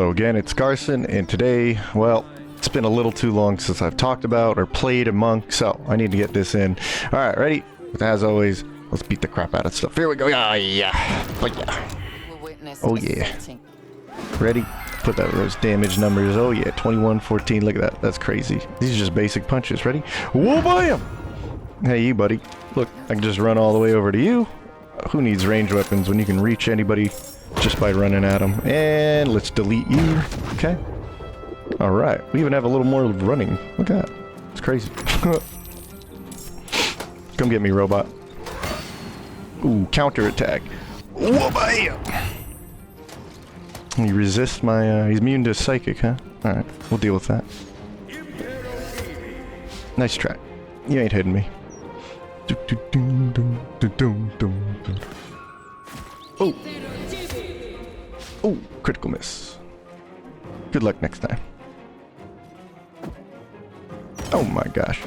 Hello again, it's Garson, and today, well, it's been a little too long since I've talked about or played a monk, so I need to get this in. Alright, ready? As always, let's beat the crap out of stuff. Here we go. Oh yeah. Oh yeah. Oh yeah. Ready? Put those damage numbers. Oh yeah, 21, 14. Look at that. That's crazy. These are just basic punches. Ready? Whoa, bam! Hey, you buddy. Look, I can just run all the way over to you. Who needs ranged weapons when you can reach anybody just by running at them? And let's delete you. Okay. Alright. We even have a little more running. Look at that. It's crazy. Come get me, robot. Ooh, counterattack. Whoa, bam! He resists my, he's immune to psychic, huh? Alright, we'll deal with that. Nice try. You ain't hitting me. Oh! Oh, critical miss. Good luck next time. Oh my gosh.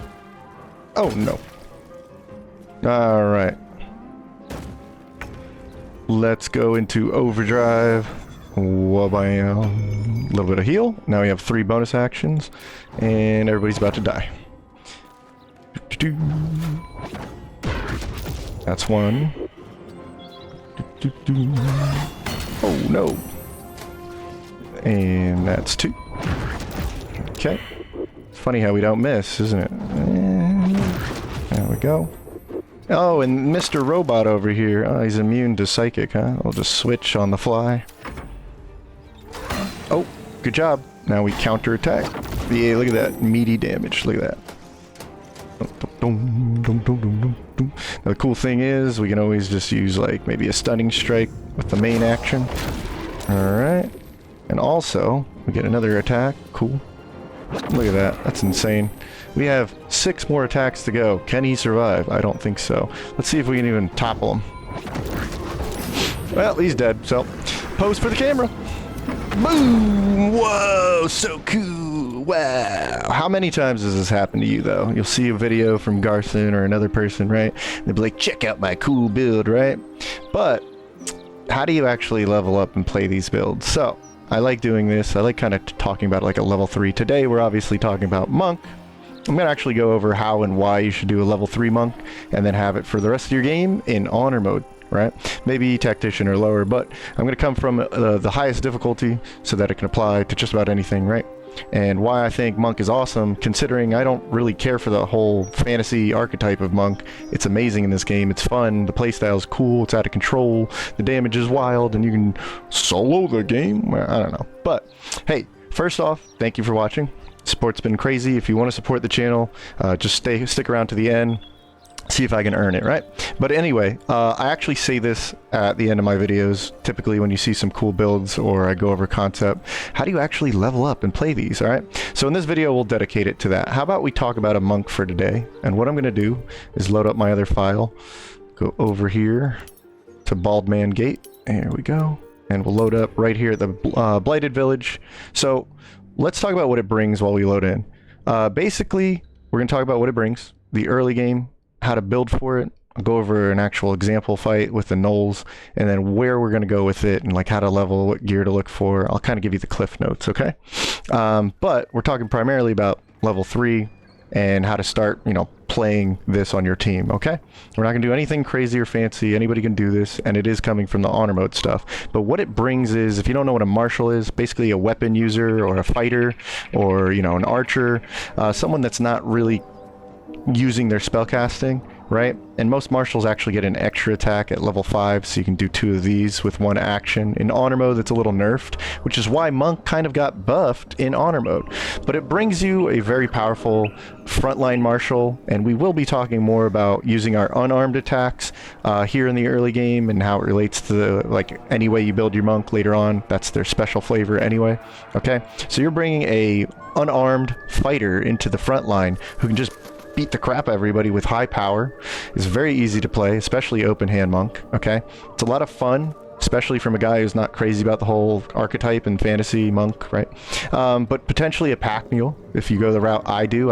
Oh no. Alright. Let's go into overdrive. Wabam. A little bit of heal. Now we have 3 bonus actions. And everybody's about to die. That's 1. Oh no. And that's 2. Okay. It's funny how we don't miss, isn't it? And there we go. Oh, and Mr. Robot over here. Oh, he's immune to psychic, huh? I'll just switch on the fly. Oh, good job. Now we counterattack. Yeah, look at that meaty damage. Look at that. Now the cool thing is we can always just use like maybe a stunning strike with the main action. Alright. And also, we get another attack. Cool. Look at that. That's insane. We have 6 more attacks to go. Can he survive? I don't think so. Let's see if we can even topple him. Well, he's dead, so pose for the camera. Boom! Whoa! So cool! Wow! How many times has this happened to you, though? You'll see a video from Garson or another person, right? They'll be like, check out my cool build, right? But how do you actually level up and play these builds? So, I like doing this. I like kind of talking about like a level 3. Today, we're obviously talking about Monk. I'm going to actually go over how and why you should do a level 3 Monk, and then have it for the rest of your game in Honor mode. Right? Maybe Tactician or lower, but I'm going to come from the highest difficulty so that it can apply to just about anything, right? And why I think Monk is awesome, considering I don't really care for the whole fantasy archetype of Monk. It's amazing in this game, it's fun, the playstyle is cool, it's out of control, the damage is wild, and you can solo the game? I don't know. But, hey, first off, thank you for watching. Support's been crazy. If you want to support the channel, just stick around to the end. See if I can earn it, right? But anyway, I actually say this at the end of my videos, typically when you see some cool builds or I go over concept. How do you actually level up and play these, alright? So in this video, we'll dedicate it to that. How about we talk about a monk for today? And what I'm going to do is load up my other file, go over here to Baldman Gate. There we go. And we'll load up right here at the Blighted Village. So let's talk about what it brings while we load in. Basically, we're going to talk about what it brings, the early game, how to build for it. I'll go over an actual example fight with the Gnolls, and then where we're going to go with it, and like how to level, what gear to look for. I'll kind of give you the cliff notes, okay? But we're talking primarily about level 3 and how to start, you know, playing this on your team, okay? We're not going to do anything crazy or fancy. Anybody can do this, and it is coming from the honor mode stuff. But what it brings is, if you don't know what a martial is, basically a weapon user or a fighter or, you know, an archer, someone that's not really using their spellcasting, right? And most martials actually get an extra attack at level 5, so you can do 2 of these with 1 action. In honor mode, it's a little nerfed, which is why Monk kind of got buffed in honor mode. But it brings you a very powerful frontline martial, and we will be talking more about using our unarmed attacks here in the early game and how it relates to the, like, any way you build your monk later on. That's their special flavor anyway, okay? So you're bringing a unarmed fighter into the front line who can just beat the crap out of everybody with high power. It's very easy to play, especially open hand monk, okay? It's a lot of fun, especially from a guy who's not crazy about the whole archetype and fantasy monk, right? But potentially a pack mule, if you go the route I do.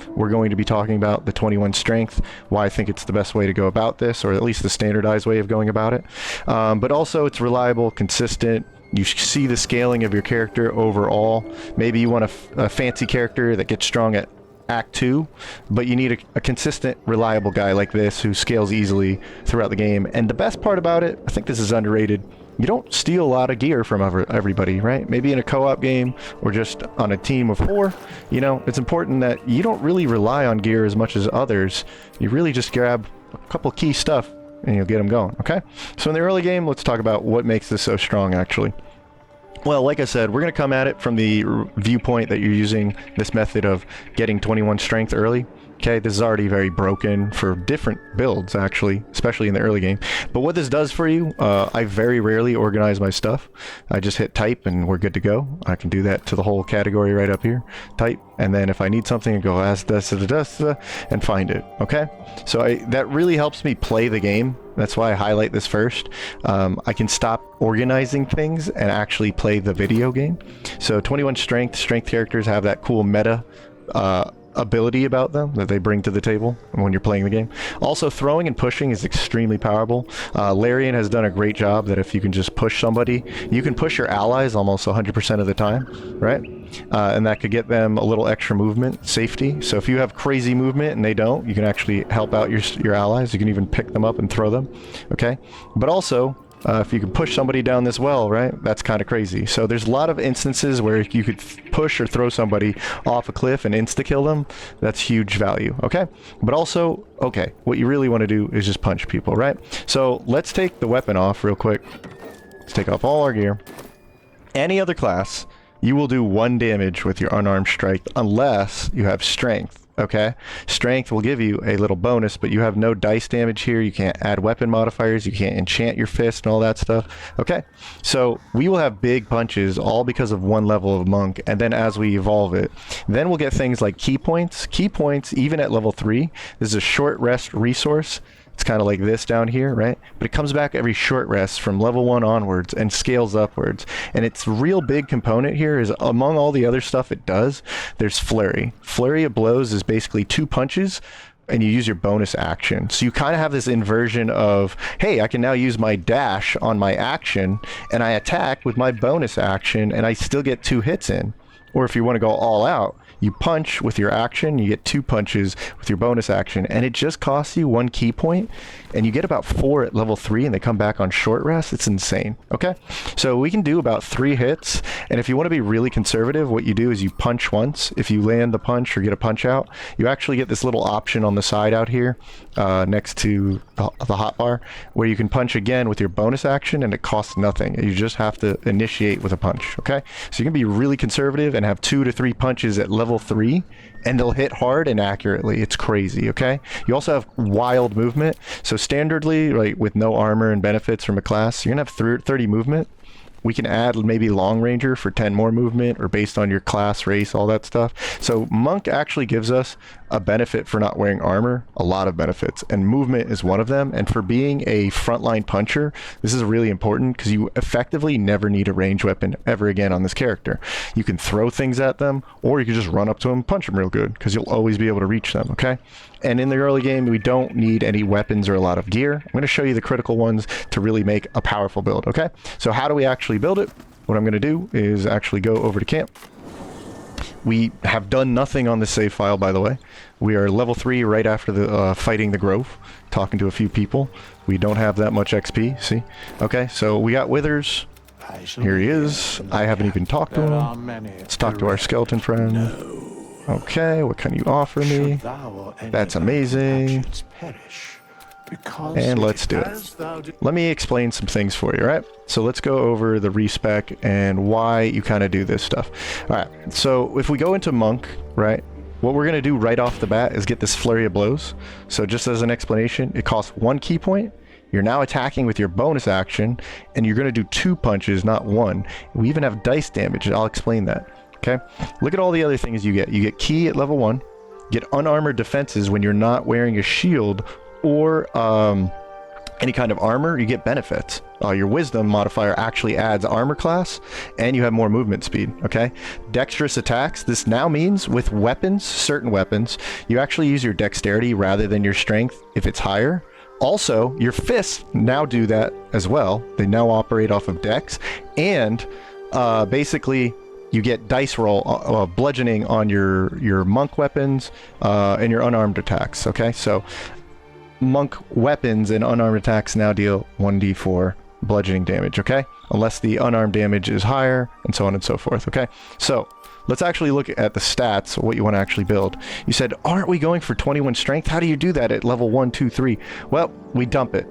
We're going to be talking about the 21 strength, why I think it's the best way to go about this, or at least the standardized way of going about it. But also it's reliable, consistent, You see the scaling of your character overall. Maybe you want a fancy character that gets strong at Act 2, but you need a consistent, reliable guy like this who scales easily throughout the game. And the best part about it, I think this is underrated, you don't steal a lot of gear from everybody, right? Maybe in a co-op game or just on a team of 4, you know, it's important that you don't really rely on gear as much as others. You really just grab a couple key stuff and you'll get them going, okay? So in the early game, let's talk about what makes this so strong, actually. Well, like I said, we're going to come at it from the viewpoint that you're using this method of getting 21 strength early. Okay, this is already very broken for different builds, actually, especially in the early game. But what this does for you, I very rarely organize my stuff. I just hit type and we're good to go. I can do that to the whole category right up here. Type, and then if I need something, I go ask and find it, okay? So that really helps me play the game. That's why I highlight this first. I can stop organizing things and actually play the video game. So 21 strength characters have that cool meta ability about them that they bring to the table when you're playing the game. Also, throwing and pushing is extremely powerful. Larian has done a great job that if you can just push somebody, you can push your allies almost 100% of the time, right? And that could get them a little extra movement, safety. So if you have crazy movement and they don't, you can actually help out your allies. You can even pick them up and throw them, okay? But also, if you can push somebody down this well, right, that's kind of crazy. So there's a lot of instances where you could push or throw somebody off a cliff and insta-kill them. That's huge value, okay? But also, okay, what you really want to do is just punch people, right? So let's take the weapon off real quick. Let's take off all our gear. Any other class, you will do 1 damage with your unarmed strike unless you have strength. Okay, strength will give you a little bonus, but you have no dice damage here. You can't add weapon modifiers, you can't enchant your fist and all that stuff. Okay, so we will have big punches all because of 1 level of monk, and then as we evolve it, then we'll get things like key points. Key points, even at level 3, this is a short rest resource. It's kind of like this down here, right? But it comes back every short rest from level 1 onwards and scales upwards. And its real big component here is, among all the other stuff it does, there's flurry. Flurry of blows is basically 2 punches and you use your bonus action. So you kind of have this inversion of, hey, I can now use my dash on my action and I attack with my bonus action and I still get 2 hits in. Or if you want to go all out, you punch with your action, you get 2 punches with your bonus action, and it just costs you 1 key point, and you get about 4 at level 3, and they come back on short rest. It's insane, okay? So we can do about 3 hits, and if you want to be really conservative, what you do is you punch once. If you land the punch or get a punch out, you actually get this little option on the side out here, next to the hotbar, where you can punch again with your bonus action, and it costs nothing. You just have to initiate with a punch, okay? So you can be really conservative and have 2 to 3 punches at level 3, and they'll hit hard and accurately. It's crazy, okay? You also have wild movement. So standardly, like with no armor and benefits from a class, you're gonna have 30 movement. We can add maybe Long Ranger for 10 more movement, or based on your class, race, all that stuff. So Monk actually gives us a benefit for not wearing armor, a lot of benefits, and movement is one of them. And for being a frontline puncher, this is really important because you effectively never need a ranged weapon ever again on this character. You can throw things at them, or you can just run up to them and punch them real good because you'll always be able to reach them, okay? And in the early game, we don't need any weapons or a lot of gear. I'm going to show you the critical ones to really make a powerful build, okay? So how do we actually build it? What I'm going to do is actually go over to camp. We have done nothing on this save file, by the way. We are level 3 right after the fighting the Grove, talking to a few people. We don't have that much XP, see? Okay, so we got Withers. Here he is. I haven't even talked to him. Let's talk to our skeleton friend. Okay, what can you offer me? That's amazing. And let's do it. Let me explain some things for you, right? So let's go over the respec and why you kind of do this stuff. All right, so if we go into Monk, right, what we're going to do right off the bat is get this Flurry of Blows. So just as an explanation, it costs 1 key point. You're now attacking with your bonus action, and you're going to do 2 punches, not 1. We even have dice damage. I'll explain that. Okay, look at all the other things you get. You get key at level 1, get unarmored defenses when you're not wearing a shield or any kind of armor. You get benefits. Your wisdom modifier actually adds armor class, and you have more movement speed, okay? Dexterous attacks. This now means with weapons, certain weapons, you actually use your dexterity rather than your strength if it's higher. Also, your fists now do that as well. They now operate off of dex, and basically you get dice roll bludgeoning on your monk weapons and your unarmed attacks. Okay, so monk weapons and unarmed attacks now deal 1d4 bludgeoning damage. Okay, unless the unarmed damage is higher, and so on and so forth. Okay, so let's actually look at the stats, what you want to actually build. You said, aren't we going for 21 strength? How do you do that at level 1, 2, 3? Well, we dump it.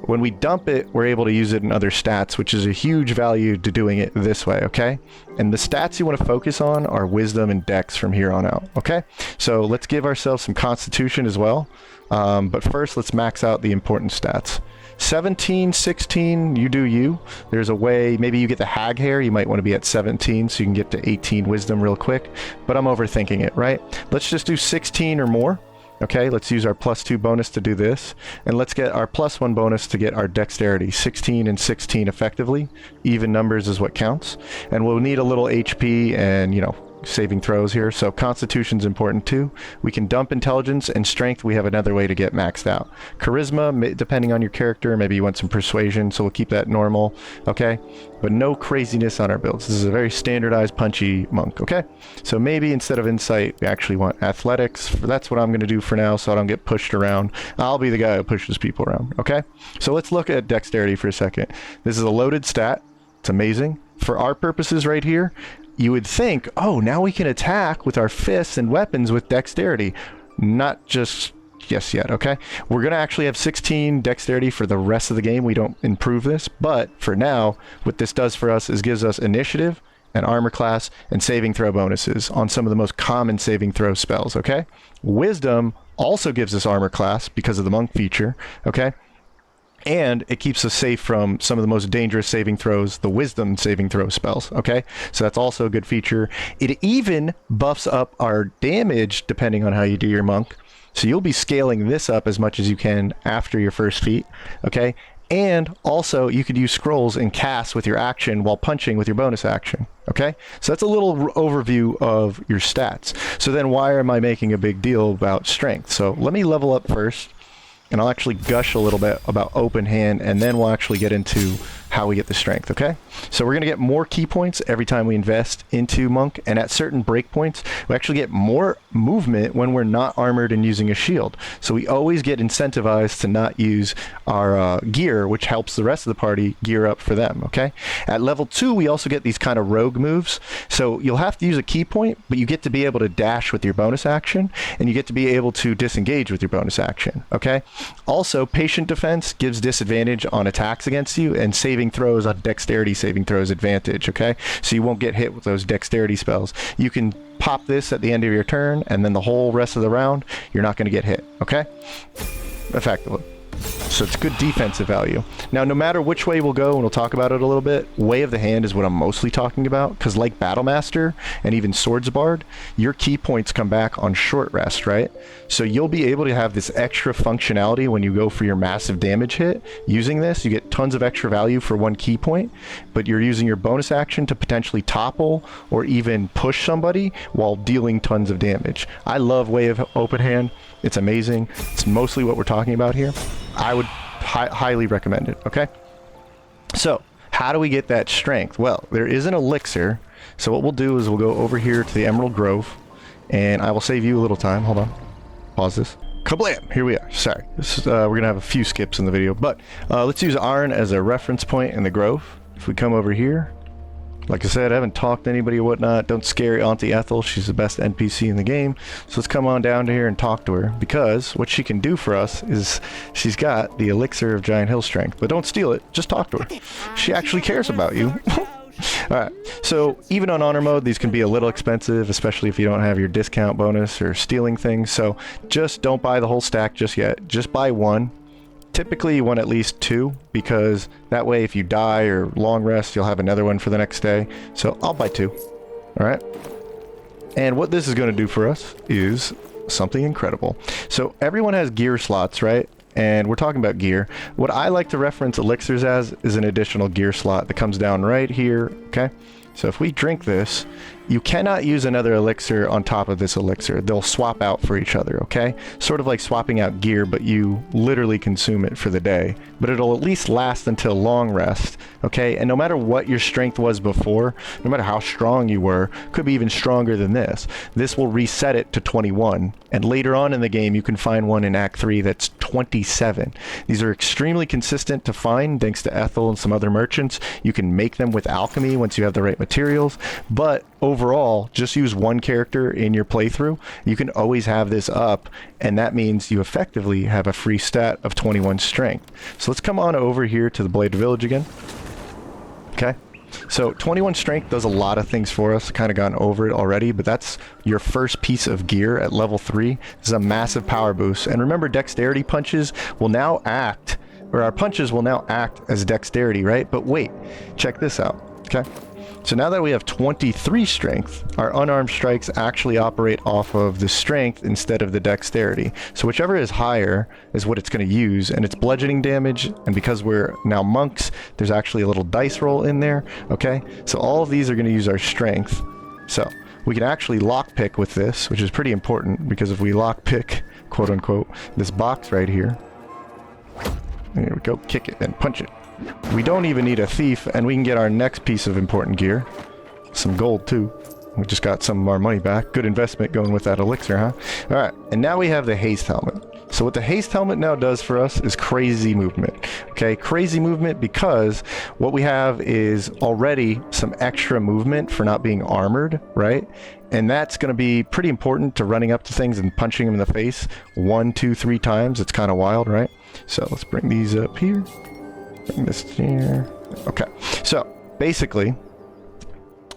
When we dump it, we're able to use it in other stats, which is a huge value to doing it this way, okay? And the stats you want to focus on are wisdom and dex from here on out, okay? So let's give ourselves some constitution as well. But first, let's max out the important stats. 17, 16, you do you. There's a way, maybe you get the hag hair, you might want to be at 17 so you can get to 18 wisdom real quick, but I'm overthinking it, right? Let's just do 16 or more. Okay, let's use our +2 bonus to do this, and let's get our +1 bonus to get our dexterity. 16 and 16 effectively. Even numbers is what counts. And we'll need a little HP and, you know, saving throws here, so constitution's important too. We can dump intelligence, and strength we have another way to get maxed out. Charisma, depending on your character, maybe you want some persuasion, so we'll keep that normal, okay? But no craziness on our builds. This is a very standardized punchy monk, okay? So maybe instead of insight, we actually want athletics. That's what I'm going to do for now, so I don't get pushed around. I'll be the guy who pushes people around, okay? So let's look at dexterity for a second. This is a loaded stat. It's amazing. For our purposes right here, you would think, oh, now we can attack with our fists and weapons with dexterity. Not just yes yet, okay? We're going to actually have 16 dexterity for the rest of the game. We don't improve this, but for now, what this does for us is gives us initiative and armor class and saving throw bonuses on some of the most common saving throw spells, okay? Wisdom also gives us armor class because of the monk feature, okay? And it keeps us safe from some of the most dangerous saving throws, the wisdom saving throw spells, okay? So that's also a good feature. It even buffs up our damage depending on how you do your monk. So you'll be scaling this up as much as you can after your first feat, okay? And also you could use scrolls and cast with your action while punching with your bonus action, okay? So that's a little overview of your stats. So then why am I making a big deal about strength? So let me level up first, and I'll actually gush a little bit about open hand, and then we'll actually get into how we get the strength, okay? So we're going to get more key points every time we invest into monk, and at certain breakpoints, we actually get more movement when we're not armored and using a shield. So we always get incentivized to not use our gear, which helps the rest of the party gear up for them, okay? At level 2, we also get these kind of rogue moves. So you'll have to use a key point, but you get to be able to dash with your bonus action, and you get to be able to disengage with your bonus action, okay? Also, patient defense gives disadvantage on attacks against you, and saving throws on dexterity saving throws advantage, okay? So you won't get hit with those dexterity spells. You can pop this at the end of your turn, and then the whole rest of the round, you're not going to get hit, okay? Effectively. So it's good defensive value. Now, no matter which way we'll go, and we'll talk about it a little bit, way of the hand is what I'm mostly talking about, because like Battlemaster and even Swords Bard, your key points come back on short rest, right? So you'll be able to have this extra functionality when you go for your massive damage hit. Using this, you get tons of extra value for one key point, but you're using your bonus action to potentially topple or even push somebody while dealing tons of damage. I love way of open hand. It's amazing. It's mostly what we're talking about here. I would highly recommend it, okay? So, how do we get that strength? Well, there is an elixir. So what we'll do is we'll go over here to the Emerald Grove, and I will save you a little time. Hold on. Pause this. Kablam! Here we are. Sorry. This is, we're going to have a few skips in the video, but let's use iron as a reference point in the grove. If we come over here, like I said, I haven't talked to anybody or whatnot. Don't scare Auntie Ethel. She's the best NPC in the game. So let's come on down to here and talk to her, because what she can do for us is she's got the elixir of giant hill strength. But don't steal it. Just talk to her. She actually cares about you. Alright, so even on honor mode, these can be a little expensive, especially if you don't have your discount bonus or stealing things. So just don't buy the whole stack just yet. Just buy one. Typically you want at least 2, because that way if you die or long rest, you'll have another one for the next day. So I'll buy 2. Alright? And what this is going to do for us is something incredible. So everyone has gear slots, right? And we're talking about gear. What I like to reference elixirs as is an additional gear slot that comes down right here, okay? So if we drink this, you cannot use another elixir on top of this elixir. They'll swap out for each other, okay? Sort of like swapping out gear, but you literally consume it for the day. But it'll at least last until long rest, okay? And no matter what your strength was before, no matter how strong you were, could be even stronger than this will reset it to 21. And later on in the game, you can find one in Act 3 that's 27. These are extremely consistent to find thanks to Ethel and some other merchants. You can make them with alchemy once you have the right materials, but overall, just use one character in your playthrough. You can always have this up, and that means you effectively have a free stat of 21 strength. So let's come on over here to the Bladed Village again. Okay. So 21 strength does a lot of things for us. Kind of gone over it already, but that's your first piece of gear at level 3. This is a massive power boost. And remember, dexterity punches will now act, or our punches will now act as dexterity, right? But wait, check this out, okay? So now that we have 23 strength, our unarmed strikes actually operate off of the strength instead of the dexterity. So whichever is higher is what it's going to use, and it's bludgeoning damage, and because we're now monks, there's actually a little dice roll in there, okay? So all of these are going to use our strength. So we can actually lockpick with this, which is pretty important, because if we lockpick, quote unquote, this box right here, there we go, kick it and punch it. We don't even need a thief, and we can get our next piece of important gear. Some gold, too. We just got some of our money back. Good investment going with that elixir, huh? Alright, and now we have the haste helmet. So what the haste helmet now does for us is crazy movement. Okay, crazy movement because what we have is already some extra movement for not being armored, right? And that's going to be pretty important to running up to things and punching them in the face 1, 2, 3 times. It's kind of wild, right? So let's bring these up here. Bring this here. Okay, so basically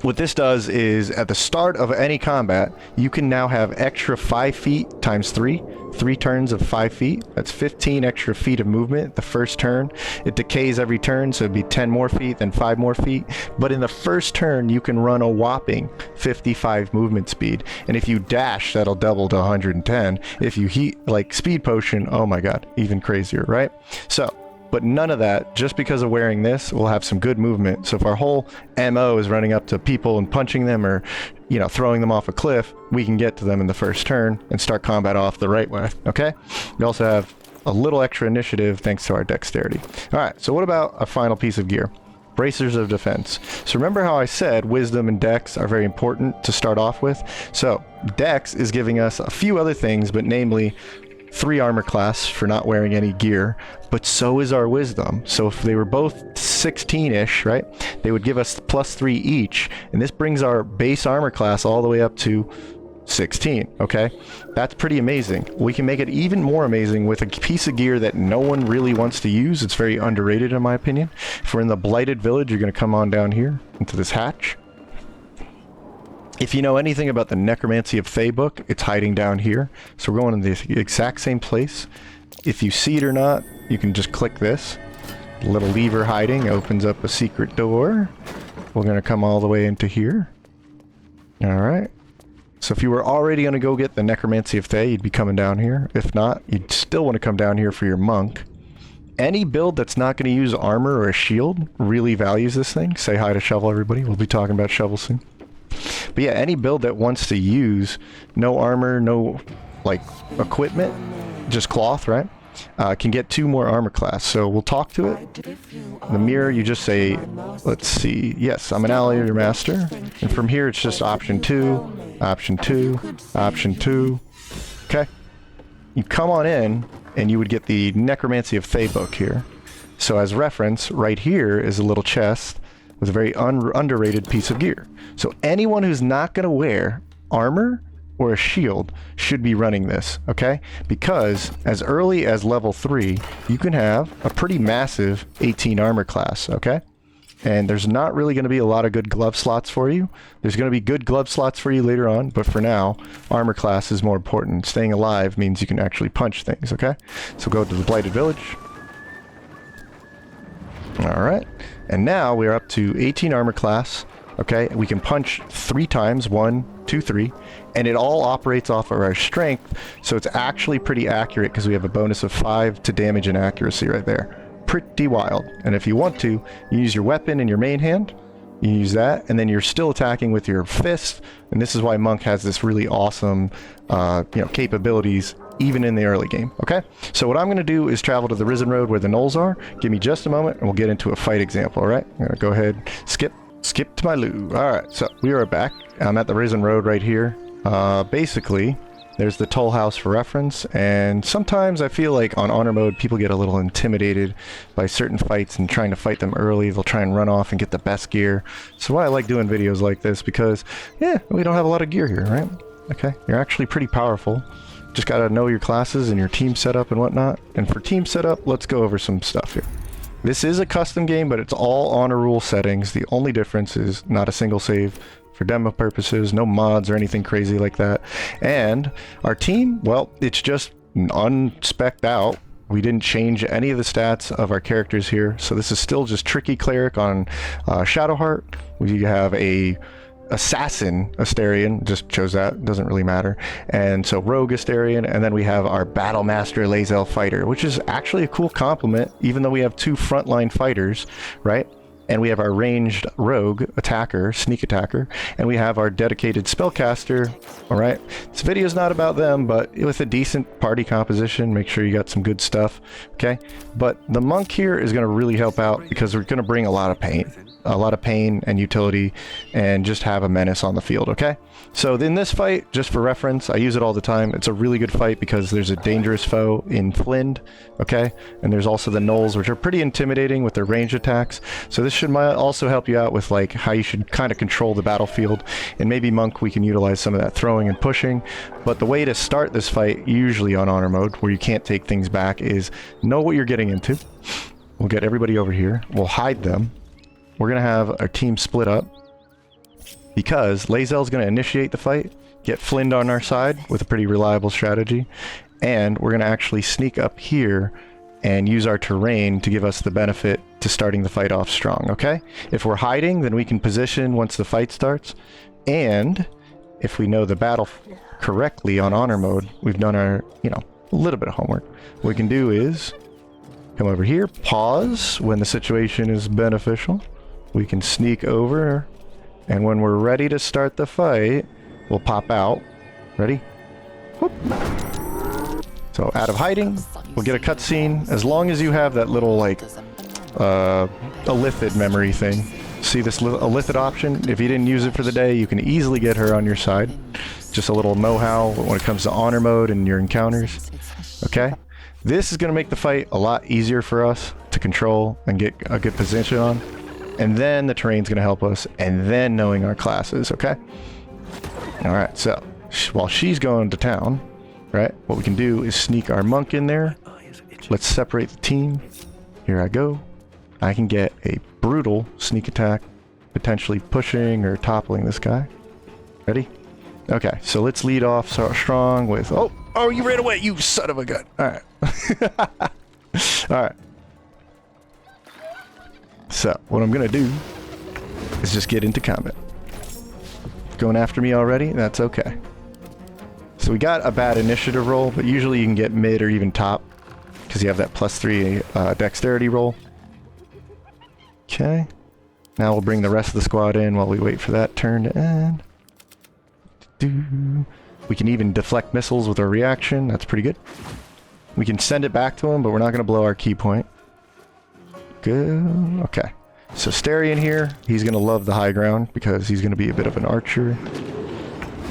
what this does is at the start of any combat, you can now have extra 5 feet times 3 turns of 5 feet. That's 15 extra feet of movement the first turn. It decays every turn, so it'd be 10 more feet, then 5 more feet. But in the first turn, you can run a whopping 55 movement speed. And if you dash, that'll double to 110. If you heat, like speed potion, oh my god, even crazier, right? So, but none of that, just because of wearing this, we'll have some good movement. So if our whole MO is running up to people and punching them or, you know, throwing them off a cliff, we can get to them in the first turn and start combat off the right way, okay? We also have a little extra initiative thanks to our dexterity. All right, so what about a final piece of gear? Bracers of defense. So remember how I said wisdom and dex are very important to start off with? So dex is giving us a few other things, but namely 3 armor class for not wearing any gear, but so is our wisdom. So if they were both 16-ish, right, they would give us +3 each, and this brings our base armor class all the way up to 16, okay? That's pretty amazing. We can make it even more amazing with a piece of gear that no one really wants to use. It's very underrated in my opinion. If we're in the Blighted Village, you're going to come on down here into this hatch. If you know anything about the Necromancy of Thay book, it's hiding down here. So we're going in the exact same place. If you see it or not, you can just click this. The little lever hiding opens up a secret door. We're going to come all the way into here. Alright. So if you were already going to go get the Necromancy of Thay, you'd be coming down here. If not, you'd still want to come down here for your monk. Any build that's not going to use armor or a shield really values this thing. Say hi to Shovel, everybody. We'll be talking about Shovel soon. But yeah, any build that wants to use no armor, no like equipment, just cloth, right? Can get 2 more armor class. So we'll talk to it. The mirror, you just say, let's see, yes, I'm an ally of your master. And from here, it's just option 2, option 2, option 2. Okay. You come on in, and you would get the Necromancy of Thay book here. So as reference, right here is a little chest with a very underrated piece of gear. So anyone who's not going to wear armor or a shield should be running this, okay? Because as early as level 3, you can have a pretty massive 18 armor class, okay? And there's not really going to be a lot of good glove slots for you. There's going to be good glove slots for you later on, but for now, armor class is more important. Staying alive means you can actually punch things, okay? So go to the Blighted Village. Alright, and now we're up to 18 armor class, okay? We can punch 3 times, 1, 2, 3, and it all operates off of our strength, so it's actually pretty accurate because we have a bonus of 5 to damage and accuracy right there. Pretty wild. And if you want to, you use your weapon in your main hand, You use that, and then you're still attacking with your fist, and this is why Monk has this really awesome, capabilities even in the early game, okay? So what I'm going to do is travel to the Risen Road where the Gnolls are. Give me just a moment, and we'll get into a fight example, all right? I'm going to go ahead, skip to my loo. All right, so we are back. I'm at the Risen Road right here. Basically, there's the Toll House for reference, and sometimes I feel like on honor mode, people get a little intimidated by certain fights and trying to fight them early. They'll try and run off and get the best gear. So why I like doing videos like this, because, yeah, we don't have a lot of gear here, right? Okay, you're actually pretty powerful. Just gotta know your classes and your team setup and whatnot. And for team setup, let's go over some stuff here. This is a custom game, but it's all honor rule settings. The only difference is not a single save for demo purposes, no mods or anything crazy like that. And our team, well, it's just unspec'd out. We didn't change any of the stats of our characters here, so this is still just Tricky Cleric on Shadowheart. We have a Assassin Astarion, just chose that, doesn't really matter. And so Rogue Astarion, and then we have our Battle Master Lae'zel Fighter, which is actually a cool compliment, even though we have two frontline fighters, right? And we have our ranged rogue attacker, sneak attacker, and we have our dedicated spellcaster. All right, this video is not about them, but with a decent party composition, make sure you got some good stuff, okay? But the monk here is going to really help out because we're going to bring a lot of pain and utility, and just have a menace on the field, okay? So in this fight, just for reference, I use it all the time. It's a really good fight because there's a dangerous foe in Flind, okay? And there's also the Gnolls, which are pretty intimidating with their range attacks. So this should also help you out with like how you should kind of control the battlefield. And maybe Monk, we can utilize some of that throwing and pushing. But the way to start this fight, usually on honor mode, where you can't take things back, is know what you're getting into. We'll get everybody over here. We'll hide them. We're going to have our team split up because Lae'zel's going to initiate the fight, get Flind on our side with a pretty reliable strategy, and we're going to actually sneak up here and use our terrain to give us the benefit to starting the fight off strong, okay? If we're hiding, then we can position once the fight starts, and if we know the battle correctly on honor mode, we've done our, a little bit of homework. What we can do is come over here, pause when the situation is beneficial. We can sneak over, and when we're ready to start the fight, we'll pop out. Ready? Whoop. So out of hiding, we'll get a cutscene. As long as you have that little like Illithid memory thing. See this Illithid option? If you didn't use it for the day, you can easily get her on your side. Just a little know-how when it comes to honor mode and your encounters. Okay? This is going to make the fight a lot easier for us to control and get a good position on. And then the terrain's going to help us, and then knowing our classes, okay? Alright, so while she's going to town, right, what we can do is sneak our monk in there. Let's separate the team. Here I go. I can get a brutal sneak attack, potentially pushing or toppling this guy. Ready? Okay, so let's lead off strong with... Oh, you ran away, you son of a gun. Alright. Alright. So, what I'm going to do is just get into combat. Going after me already? That's okay. So we got a bad initiative roll, but usually you can get mid or even top because you have that +3 dexterity roll. Okay. Now we'll bring the rest of the squad in while we wait for that turn to end. We can even deflect missiles with our reaction. That's pretty good. We can send it back to him, but we're not going to blow our key point. Good. Okay. So Astarion here, he's going to love the high ground because he's going to be a bit of an archer.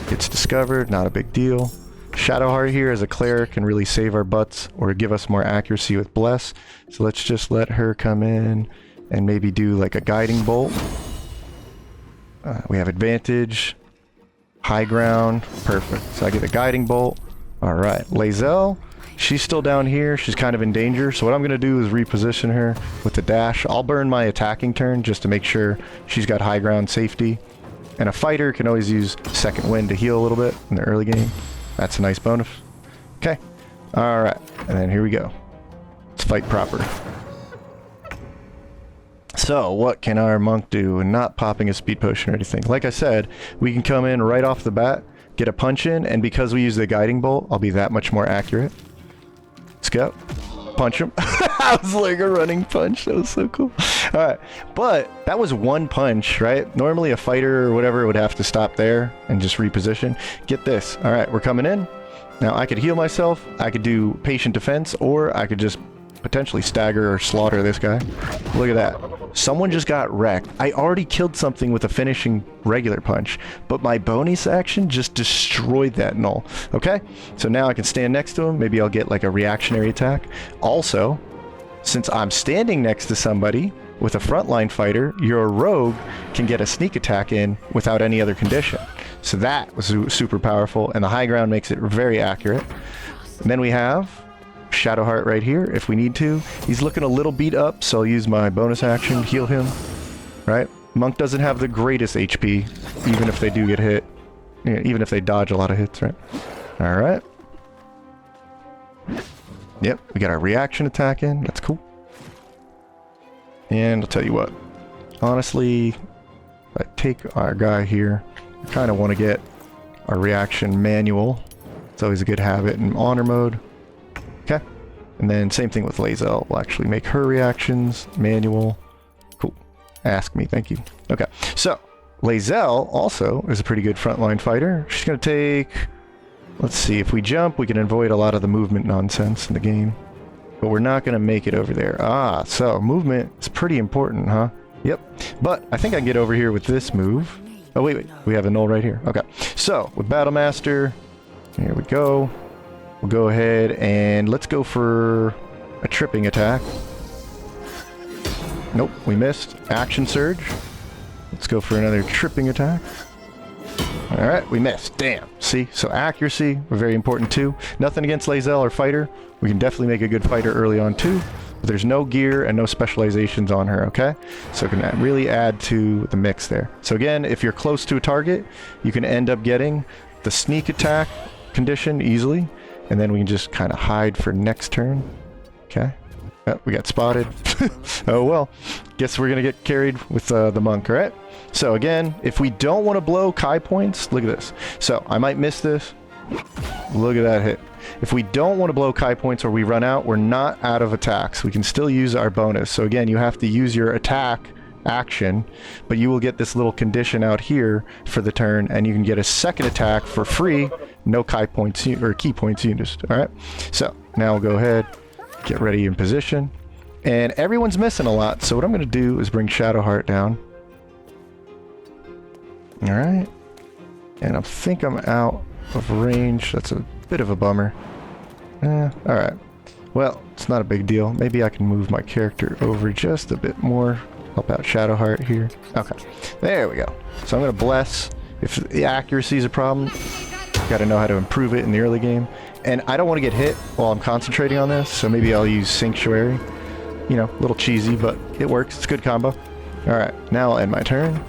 Gets discovered, not a big deal. Shadowheart here as a cleric can really save our butts or give us more accuracy with Bless. So let's just let her come in and maybe do like a guiding bolt. We have advantage. High ground. Perfect. So I get a guiding bolt. Alright. Lae'zel. She's still down here. She's kind of in danger. So what I'm going to do is reposition her with the dash. I'll burn my attacking turn just to make sure she's got high ground safety. And a fighter can always use second wind to heal a little bit in the early game. That's a nice bonus. Okay. Alright. And then here we go. Let's fight proper. So, what can our monk do? And not popping a speed potion or anything. Like I said, we can come in right off the bat, get a punch in, and because we use the guiding bolt, I'll be that much more accurate. Let's go. Punch him. I was like a running punch. That was so cool. Alright, but that was one punch, right? Normally a fighter or whatever would have to stop there and just reposition. Get this. Alright, we're coming in. Now I could heal myself, I could do patient defense, or I could just potentially stagger or slaughter this guy. Look at that. Someone just got wrecked. I already killed something with a finishing regular punch, but my bonus action just destroyed that Gnoll. Okay, so now I can stand next to him. Maybe I'll get like a reactionary attack. Also, since I'm standing next to somebody with a frontline fighter, your rogue can get a sneak attack in without any other condition. So that was super powerful, and the high ground makes it very accurate. And then we have Shadowheart right here if we need to. He's looking a little beat up, so I'll use my bonus action, heal him. Right? Monk doesn't have the greatest HP, even if they do get hit. Yeah, even if they dodge a lot of hits, right? Alright. Yep, we got our reaction attack in. That's cool. And I'll tell you what. Honestly, if I take our guy here, I kind of want to get our reaction manual. It's always a good habit in honor mode. Okay. And then same thing with Lae'zel. We'll actually make her reactions manual. Cool. Ask me, thank you. Okay. So, Lae'zel also is a pretty good frontline fighter. She's going to take... Let's see, if we jump, we can avoid a lot of the movement nonsense in the game. But we're not going to make it over there. Ah, so movement is pretty important, huh? Yep. But I think I can get over here with this move. Oh, wait. We have a Gnoll right here. Okay. So, with Battle Master, here we go. We'll go ahead and let's go for a tripping attack. Nope, we missed. Action Surge. Let's go for another tripping attack. Alright, we missed. Damn. See? So accuracy, very important too. Nothing against Lae'zel or fighter. We can definitely make a good fighter early on too. But there's no gear and no specializations on her, okay? So it can really add to the mix there. So again, if you're close to a target, you can end up getting the sneak attack condition easily. And then we can just kind of hide for next turn. Okay. Oh, we got spotted. Oh well. Guess we're going to get carried with the monk, alright? So again, if we don't want to blow Kai points, look at this. So I might miss this. Look at that hit. If we don't want to blow Kai points or we run out, we're not out of attacks. We can still use our bonus. So again, you have to use your attack action, but you will get this little condition out here for the turn, and you can get a second attack for free. No Kai points or key points used. Alright. So now we'll go ahead, get ready in position. And everyone's missing a lot, so what I'm going to do is bring Shadowheart down. Alright. And I think I'm out of range. That's a bit of a bummer. Alright. Well, it's not a big deal. Maybe I can move my character over just a bit more. Help out Shadowheart here. Okay. There we go. So I'm going to bless. If the accuracy is a problem, got to know how to improve it in the early game. And I don't want to get hit while I'm concentrating on this, so maybe I'll use Sanctuary. You know, a little cheesy, but it works. It's a good combo. Alright, now I'll end my turn.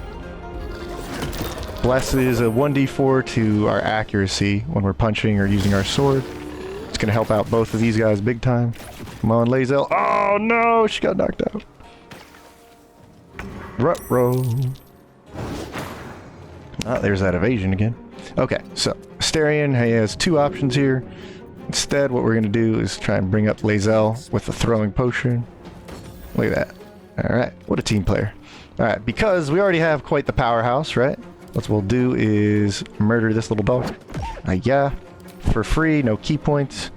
Bless is a 1d4 to our accuracy when we're punching or using our sword. It's going to help out both of these guys big time. Come on, Lae'zel. Oh no, she got knocked out. Ruh-roh. Ah, there's that evasion again. Okay, so Asterion has two options here. Instead, what we're going to do is try and bring up Lae'zel with the throwing potion. Look at that. Alright, what a team player. Alright, because we already have quite the powerhouse, right? What we'll do is murder this little dog. Yeah, for free, no key points.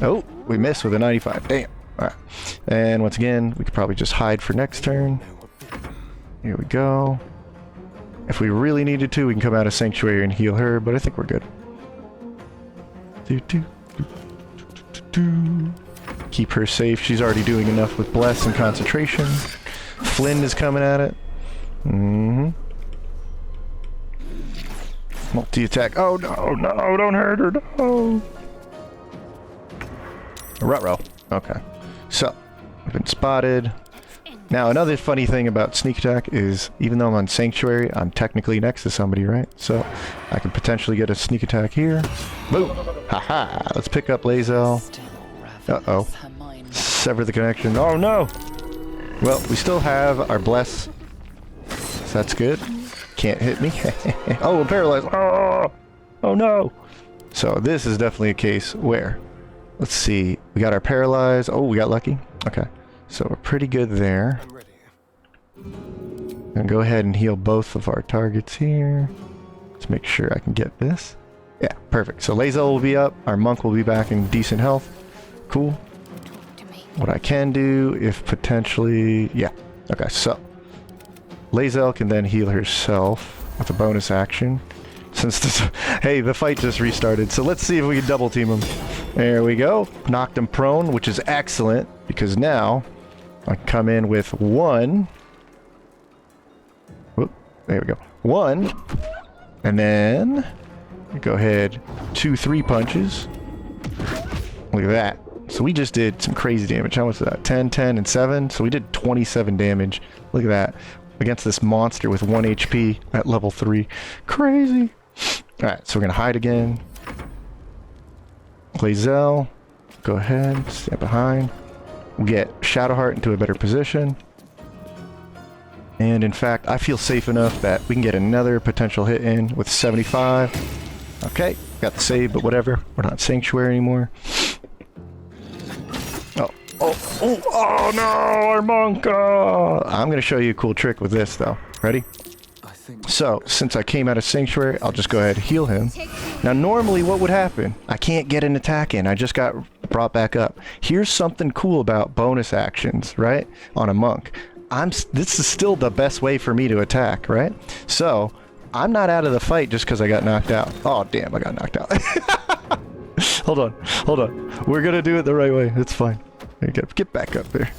Oh, we missed with a 95. Damn. Alright. And once again, we could probably just hide for next turn. Here we go. If we really needed to, we can come out of Sanctuary and heal her, but I think we're good. Keep her safe. She's already doing enough with Bless and Concentration. Flynn is coming at it. Multi-attack. Oh no, no, don't hurt her, no. Ruh-roh. Okay. So, I've been spotted. Now, another funny thing about sneak attack is, even though I'm on Sanctuary, I'm technically next to somebody, right? So, I can potentially get a sneak attack here. Boom! Haha! Let's pick up Lae'zel. Uh-oh. Sever the connection. Oh no! Well, we still have our Bless. So that's good. Can't hit me. Oh, I'm paralyzed. Oh! Oh no! So, this is definitely a case where... Let's see. We got our paralyzed. Oh, we got lucky. Okay. So we're pretty good there. And go ahead and heal both of our targets here. Let's make sure I can get this. Yeah, perfect. So Lae'zel will be up. Our monk will be back in decent health. Cool. What I can do, if potentially... Yeah. Okay, so... Lae'zel can then heal herself with a bonus action. Since this... Hey, the fight just restarted, so let's see if we can double team him. There we go. Knocked him prone, which is excellent, because now I can come in with one... Whoop, there we go. One, and then... Go ahead, 2 3 punches. Look at that. So we just did some crazy damage. How much is that? 10, 10, and 7. So we did 27 damage. Look at that. Against this monster with 1 HP at level 3. Crazy. Alright, so we're going to hide again. Lae'zel, go ahead, stand behind. We'll get Shadowheart into a better position. And in fact, I feel safe enough that we can get another potential hit in with 75. Okay, got the save, but whatever. We're not Sanctuary anymore. Oh no, our monk! I'm going to show you a cool trick with this, though. Ready? So, since I came out of Sanctuary, I'll just go ahead and heal him. Now, normally what would happen? I can't get an attack in. I just got brought back up. Here's something cool about bonus actions, right? On a monk. This is still the best way for me to attack, right? So, I'm not out of the fight just because I got knocked out. Oh, damn, I got knocked out. Hold on. We're going to do it the right way. It's fine. Get back up there.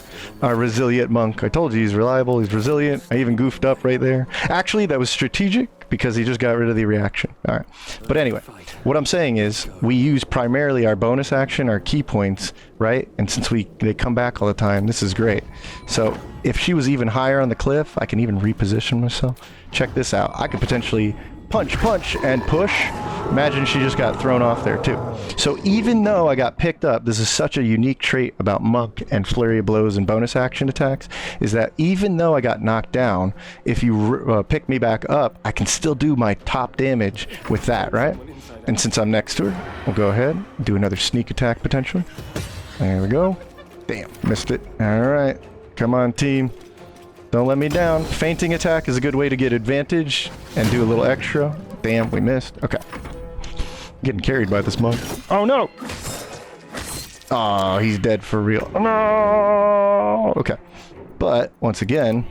Our resilient monk. I told you he's reliable, he's resilient. I even goofed up right there. Actually, that was strategic because he just got rid of the reaction. Alright. But anyway, what I'm saying is we use primarily our bonus action, our key points, right? And since they come back all the time, this is great. So if she was even higher on the cliff, I can even reposition myself. Check this out. I could potentially punch, and push. Imagine she just got thrown off there too. So even though I got picked up, this is such a unique trait about Monk and Flurry of Blows and bonus action attacks, is that even though I got knocked down, if you pick me back up, I can still do my top damage with that, right? And since I'm next to her, we'll go ahead, do another sneak attack potentially. There we go. Damn, missed it. Alright, come on team. Don't let me down. Fainting attack is a good way to get advantage and do a little extra. Damn, we missed. Okay. Getting carried by this monk. Oh no! Oh, he's dead for real. No! Okay. But, once again,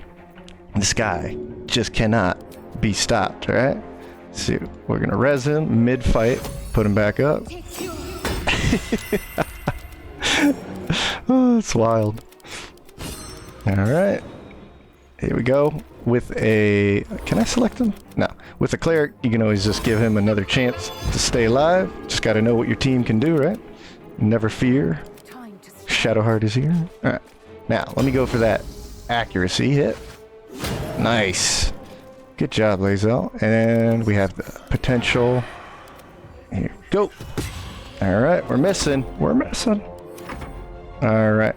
this guy just cannot be stopped, alright? So, we're gonna res him mid-fight, put him back up. Oh, it's wild. Alright. Here we go. With a... Can I select him? No. With a cleric, you can always just give him another chance to stay alive. Just gotta know what your team can do, right? Never fear. Shadowheart is here. Alright. Now, let me go for that accuracy hit. Nice. Good job, Lae'zel. And we have the potential. Here we go. Alright, we're missing. We're missing. Alright.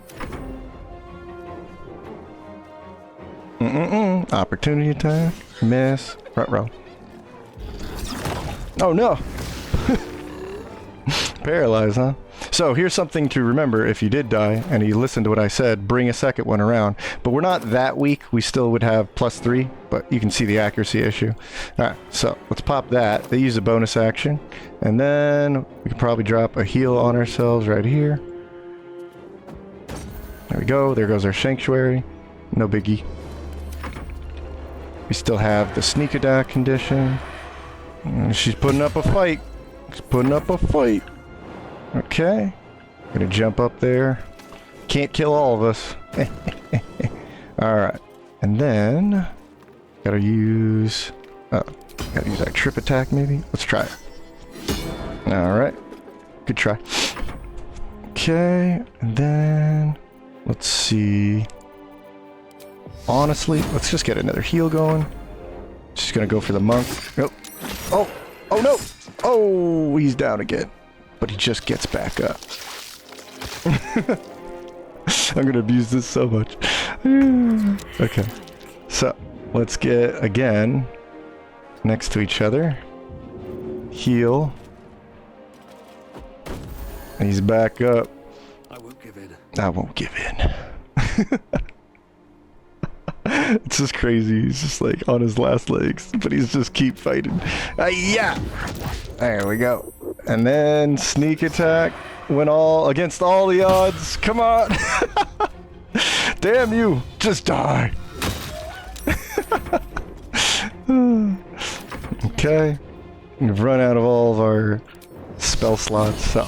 Opportunity attack. Miss. Front row. Oh no! Paralyzed, huh? So here's something to remember if you did die and you listened to what I said, bring a second one around. But we're not that weak. We still would have +3, but you can see the accuracy issue. Alright, so let's pop that. They use a bonus action. And then we can probably drop a heal on ourselves right here. There we go. There goes our sanctuary. No biggie. We still have the sneak attack condition. She's putting up a fight. She's putting up a fight. Okay. Gonna jump up there. Can't kill all of us. Alright. And then... Gotta use our trip attack maybe? Let's try it. Alright. Good try. Okay. And then... Let's see... Honestly, let's just get another heal going. Just gonna go for the monk. Nope. Oh! Oh no! Oh, he's down again. But he just gets back up. I'm gonna abuse this so much. Okay. So, let's get, again, next to each other. Heal. He's back up. I won't give in. I won't give in. It's just crazy. He's just like on his last legs, but he's just keep fighting. Yeah. There we go. And then sneak attack went all against all the odds. Come on. Damn you. Just die. Okay. We've run out of all of our spell slots, so.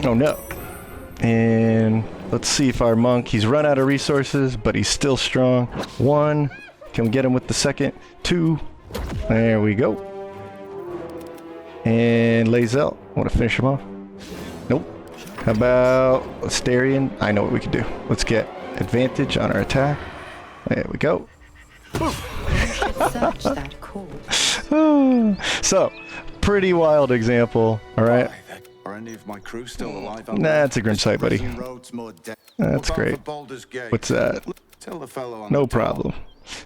Oh no. And let's see if our monk, he's run out of resources, but he's still strong. 1. Can we get him with the second? 2. There we go. And Lazel. Want to finish him off? Nope. How about Asterion? I know what we can do. Let's get advantage on our attack. There we go. Search that core. So, pretty wild example, alright? Are any of my crew still alive? Nah, it's a grim sight, buddy. That's great. What's that? Tell the fellow on No problem.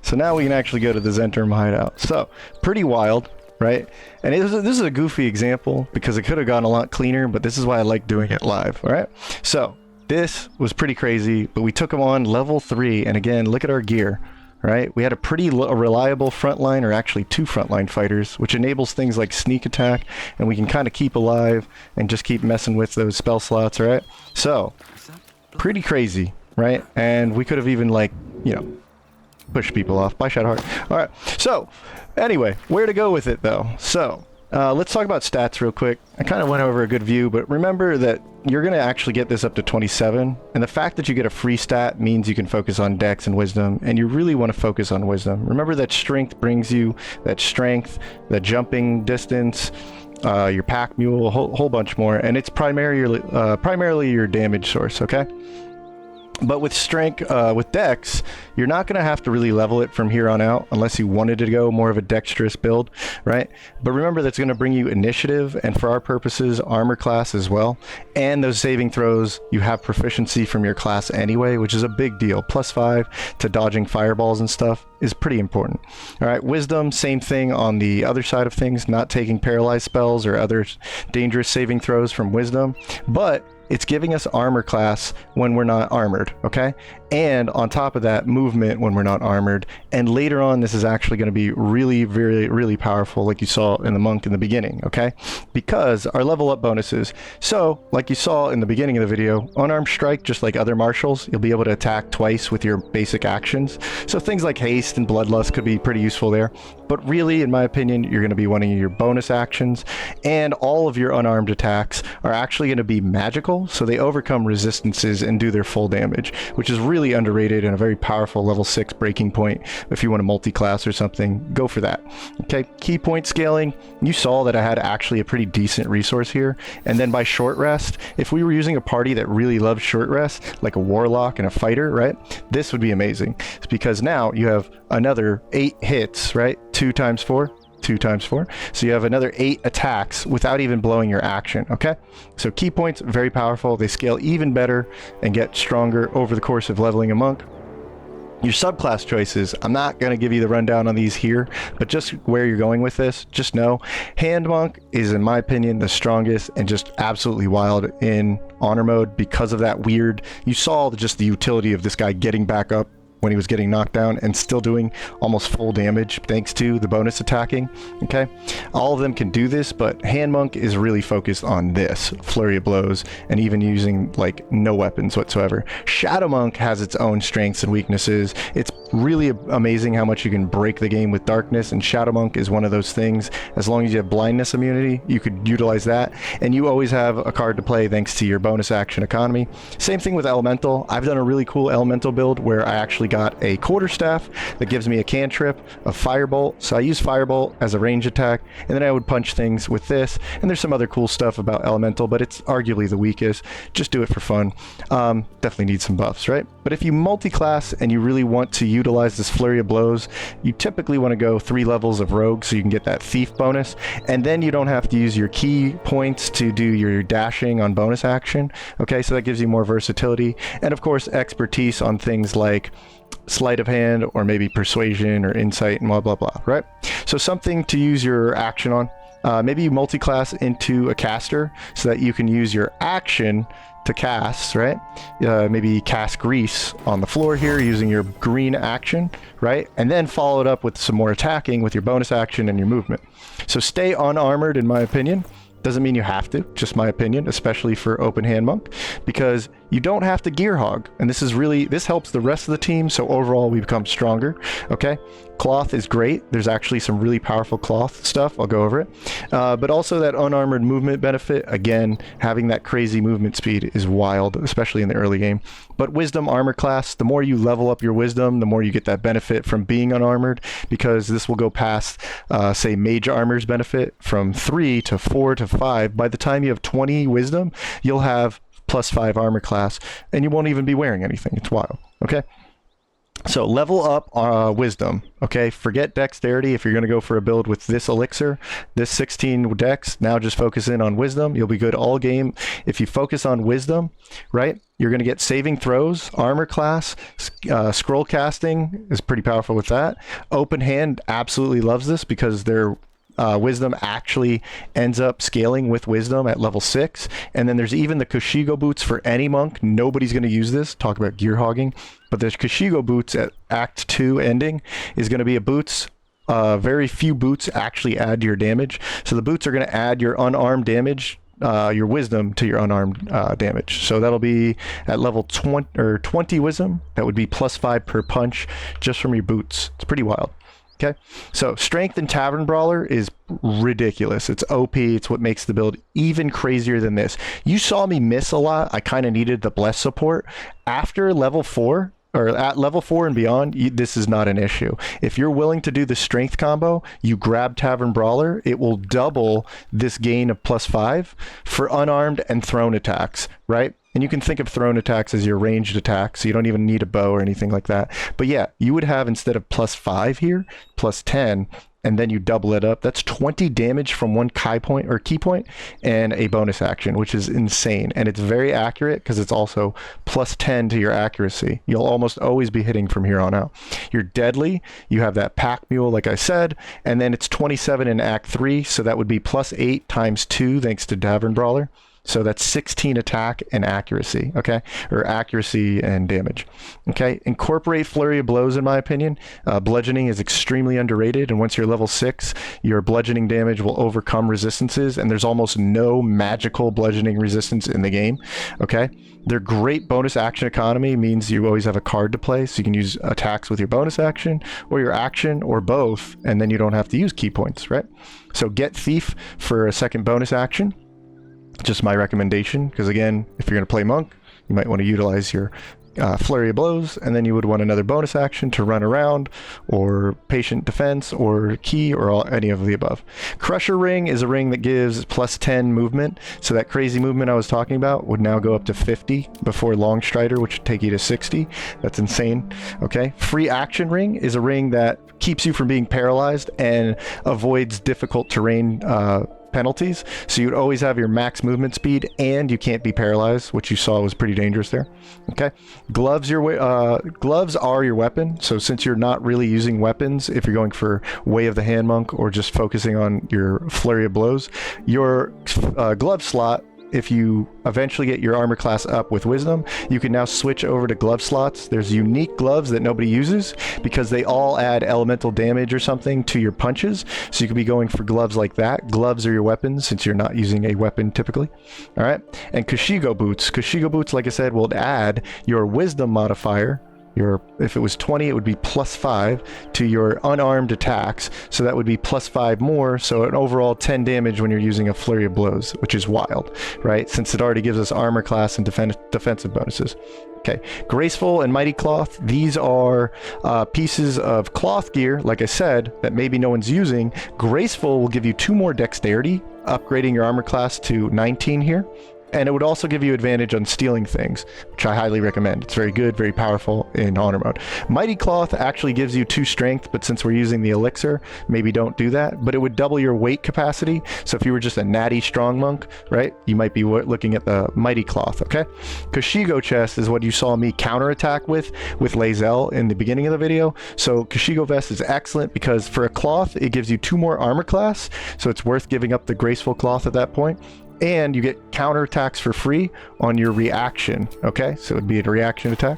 So now we can actually go to the Zentrum hideout. So, pretty wild, right? And this is a goofy example because it could have gone a lot cleaner, but this is why I like doing it live, alright? So, this was pretty crazy, but we took him on level 3, and again, look at our gear. Right, we had a pretty reliable frontline, or actually 2 frontline fighters, which enables things like sneak attack, and we can kind of keep alive and just keep messing with those spell slots, right? So, pretty crazy, right? And we could have even, like, you know, pushed people off. Bye, Shadowheart. Alright, so, anyway, where to go with it, though? So, let's talk about stats real quick. I kind of went over a good view, but remember that you're going to actually get this up to 27, and the fact that you get a free stat means you can focus on dex and wisdom, and you really want to focus on wisdom. Remember that strength brings you that strength, the jumping distance, your pack mule, a whole bunch more, and it's primarily your damage source, okay? But with strength, with dex, you're not going to have to really level it from here on out unless you wanted to go more of a dexterous build, right? But remember, that's going to bring you initiative, and for our purposes, armor class as well. And those saving throws, you have proficiency from your class anyway, which is a big deal. +5 to dodging fireballs and stuff is pretty important. All right, wisdom, same thing on the other side of things, not taking paralyzed spells or other dangerous saving throws from wisdom, but it's giving us armor class when we're not armored, okay? And on top of that, movement when we're not armored. And later on, this is actually going to be really, really powerful, like you saw in the monk in the beginning, okay? Because our level up bonuses. So, like you saw in the beginning of the video, unarmed strike, just like other martials, you'll be able to attack twice with your basic actions. So things like haste and bloodlust could be pretty useful there. But really, in my opinion, you're going to be wanting your bonus actions, and all of your unarmed attacks are actually going to be magical, so they overcome resistances and do their full damage, which is really underrated and a very powerful level 6 breaking point. If you want a multi-class or something, go for that. Okay, key point scaling, you saw that I had actually a pretty decent resource here, and then by short rest, if we were using a party that really loves short rest, like a warlock and a fighter, right, this would be amazing. It's because now you have another 8 hits, right? 2 times 4, 2 times 4. So you have another 8 attacks without even blowing your action, okay? So key points, very powerful. They scale even better and get stronger over the course of leveling a monk. Your subclass choices, I'm not going to give you the rundown on these here, but just where you're going with this, just know Hand Monk is, in my opinion, the strongest and just absolutely wild in honor mode because of that weird, you saw just the utility of this guy getting back up when he was getting knocked down and still doing almost full damage thanks to the bonus attacking, okay? All of them can do this, but Hand Monk is really focused on this, flurry of blows, and even using like no weapons whatsoever. Shadow Monk has its own strengths and weaknesses. It's really amazing how much you can break the game with darkness, and Shadow Monk is one of those things. As long as you have blindness immunity, you could utilize that, and you always have a card to play thanks to your bonus action economy. Same thing with Elemental. I've done a really cool Elemental build where I actually got a quarterstaff that gives me a cantrip of Firebolt, so I use Firebolt as a range attack, and then I would punch things with this, and there's some other cool stuff about Elemental, but it's arguably the weakest. Just do it for fun. Definitely need some buffs, right? But if you multi-class and you really want to utilize this flurry of blows, you typically want to go 3 levels of rogue so you can get that thief bonus, and then you don't have to use your key points to do your dashing on bonus action, okay? So that gives you more versatility, and of course expertise on things like sleight of hand or maybe persuasion or insight and blah blah blah, right? So something to use your action on. Maybe you multi-class into a caster so that you can use your action to cast, right? Maybe cast grease on the floor here using your green action, right? And then follow it up with some more attacking with your bonus action and your movement. So stay unarmored, in my opinion. Doesn't mean you have to, just my opinion, especially for open hand monk, because you don't have to gear hog, and this helps the rest of the team, so overall we become stronger. Okay, cloth is great. There's actually some really powerful cloth stuff. I'll go over it, but also that unarmored movement benefit. Again, having that crazy movement speed is wild, especially in the early game. But wisdom armor class, the more you level up your wisdom, the more you get that benefit from being unarmored, because this will go past say mage armor's benefit from 3 to 4 to 5. By the time you have 20 wisdom, you'll have +5 armor class, and you won't even be wearing anything. It's wild. Okay, so level up wisdom. Okay, forget dexterity if you're going to go for a build with this elixir, this 16 dex. Now just focus in on wisdom. You'll be good all game if you focus on wisdom, right? You're going to get saving throws, armor class, scroll casting is pretty powerful with that. Open hand absolutely loves this because they're wisdom actually ends up scaling with wisdom at level 6. And then there's even the Kushigo boots for any monk. Nobody's going to use this. Talk about gear hogging. But there's Kushigo boots at Act 2 ending is going to be a boots. Very few boots actually add to your damage. So the boots are going to add your unarmed damage, your wisdom to your unarmed damage. So that'll be at level 20 wisdom. That would be +5 per punch just from your boots. It's pretty wild. Okay, so strength in Tavern Brawler is ridiculous. It's OP. It's what makes the build even crazier than this. You saw me miss a lot. I kind of needed the bless support. After level 4, or at level 4 and beyond, this is not an issue. If you're willing to do the strength combo, you grab Tavern Brawler. It will double this gain of +5 for unarmed and thrown attacks, right? And you can think of thrown attacks as your ranged attacks, so you don't even need a bow or anything like that. But yeah, you would have, instead of +5 here, +10, and then you double it up. That's 20 damage from one key point and a bonus action, which is insane. And it's very accurate because it's also +10 to your accuracy. You'll almost always be hitting from here on out. You're deadly. You have that pack mule, like I said, and then it's 27 in Act 3, so that would be +8 times 2 thanks to Tavern Brawler. So that's 16 attack and accuracy, okay? Or accuracy and damage, okay? Incorporate Flurry of Blows, in my opinion. Bludgeoning is extremely underrated, and once you're level 6, your bludgeoning damage will overcome resistances, and there's almost no magical bludgeoning resistance in the game, okay? Their great bonus action economy means you always have a card to play, so you can use attacks with your bonus action, or your action, or both, and then you don't have to use key points, right? So get Thief for a second bonus action. Just my recommendation, because again, if you're going to play monk, you might want to utilize your Flurry of Blows, and then you would want another bonus action to run around, or patient defense, or key, or any of the above. Crusher Ring is a ring that gives +10 movement, so that crazy movement I was talking about would now go up to 50 before Long Strider, which would take you to 60. That's insane. Okay, Free Action Ring is a ring that keeps you from being paralyzed and avoids difficult terrain penalties, so you'd always have your max movement speed and you can't be paralyzed, which you saw was pretty dangerous there. Okay, gloves are your weapon, so since you're not really using weapons, if you're going for Way of the Hand Monk or just focusing on your Flurry of Blows, your glove slot, if you eventually get your armor class up with wisdom, you can now switch over to glove slots. There's unique gloves that nobody uses because they all add elemental damage or something to your punches, so you could be going for gloves like that. Gloves are your weapons since you're not using a weapon typically. All right, and Kushigo boots, like I said, will add your wisdom modifier. If it was 20, it would be +5 to your unarmed attacks, so that would be +5 more, so an overall 10 damage when you're using a Flurry of Blows, which is wild, right? Since it already gives us armor class and defensive bonuses. Okay, Graceful and Mighty Cloth, these are pieces of cloth gear, like I said, that maybe no one's using. Graceful will give you 2 more dexterity, upgrading your armor class to 19 here. And it would also give you advantage on stealing things, which I highly recommend. It's very good, very powerful in honor mode. Mighty Cloth actually gives you 2 strength, but since we're using the elixir, maybe don't do that. But it would double your weight capacity. So if you were just a natty strong monk, right, you might be looking at the Mighty Cloth, okay? Kashigo chest is what you saw me counterattack with Lae'zel in the beginning of the video. So Kashigo vest is excellent because for a cloth, it gives you 2 more armor class. So it's worth giving up the graceful cloth at that point. And you get counterattacks for free on your reaction, okay? So it would be a reaction attack.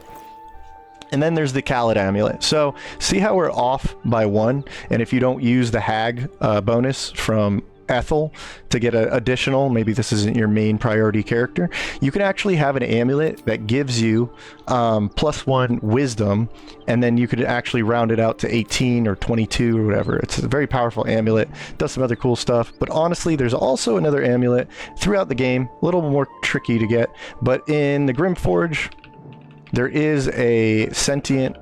And then there's the Khalid amulet. So see how we're off by 1? And if you don't use the hag bonus from Ethel to get an additional, maybe this isn't your main priority character, you can actually have an amulet that gives you +1 wisdom, and then you could actually round it out to 18 or 22 or whatever. It's a very powerful amulet, does some other cool stuff. But honestly, there's also another amulet throughout the game, a little more tricky to get, but in the Grimforge there is a sentient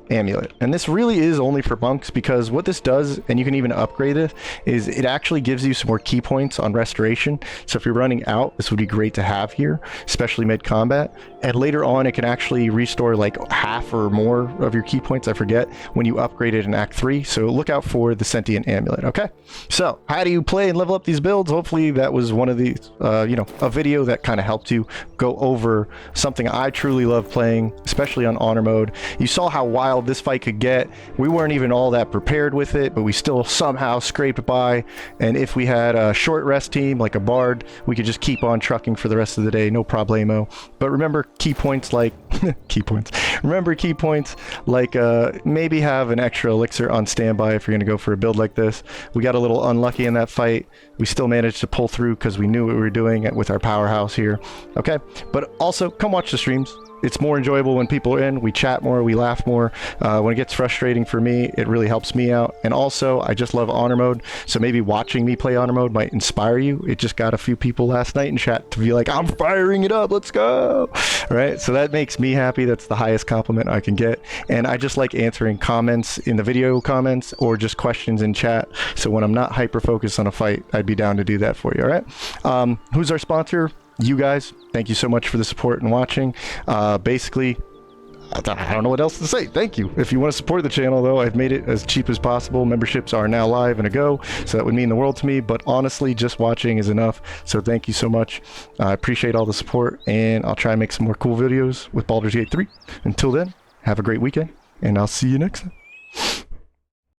amulet, and this really is only for monks, because what this does, and you can even upgrade it, is it actually gives you some more key points on restoration. So if you're running out, this would be great to have here, especially mid combat. And later on it can actually restore like half or more of your key points, I forget, when you upgrade it in Act 3. So look out for the sentient amulet. Okay, so how do you play and level up these builds? Hopefully that was one of these a video that kind of helped you go over something I truly love playing, especially on honor mode. You saw how wild this fight could get. We weren't even all that prepared with it, but we still somehow scraped by. And if we had a short rest team like a bard, we could just keep on trucking for the rest of the day, no problemo. But remember key points like maybe have an extra elixir on standby if you're going to go for a build like this. We got a little unlucky in that fight. We still managed to pull through because we knew what we were doing with our powerhouse here. Okay, but also come watch the streams. It's more enjoyable when people are in. We chat more, we laugh more. When it gets frustrating for me, it really helps me out. And also, I just love honor mode, so maybe watching me play honor mode might inspire you. It just got a few people last night in chat to be like, I'm firing it up, let's go! Right? So that makes me happy. That's the highest compliment I can get. And I just like answering comments in the video comments or just questions in chat. So when I'm not hyper-focused on a fight, I'd be down to do that for you, all right? Who's our sponsor? You guys, thank you so much for the support and watching. Basically, I don't know what else to say. Thank you. If you want to support the channel, though, I've made it as cheap as possible. Memberships are now live and a go, so that would mean the world to me. But honestly, just watching is enough. So thank you so much. I appreciate all the support, and I'll try and make some more cool videos with Baldur's Gate 3. Until then, have a great weekend, and I'll see you next time.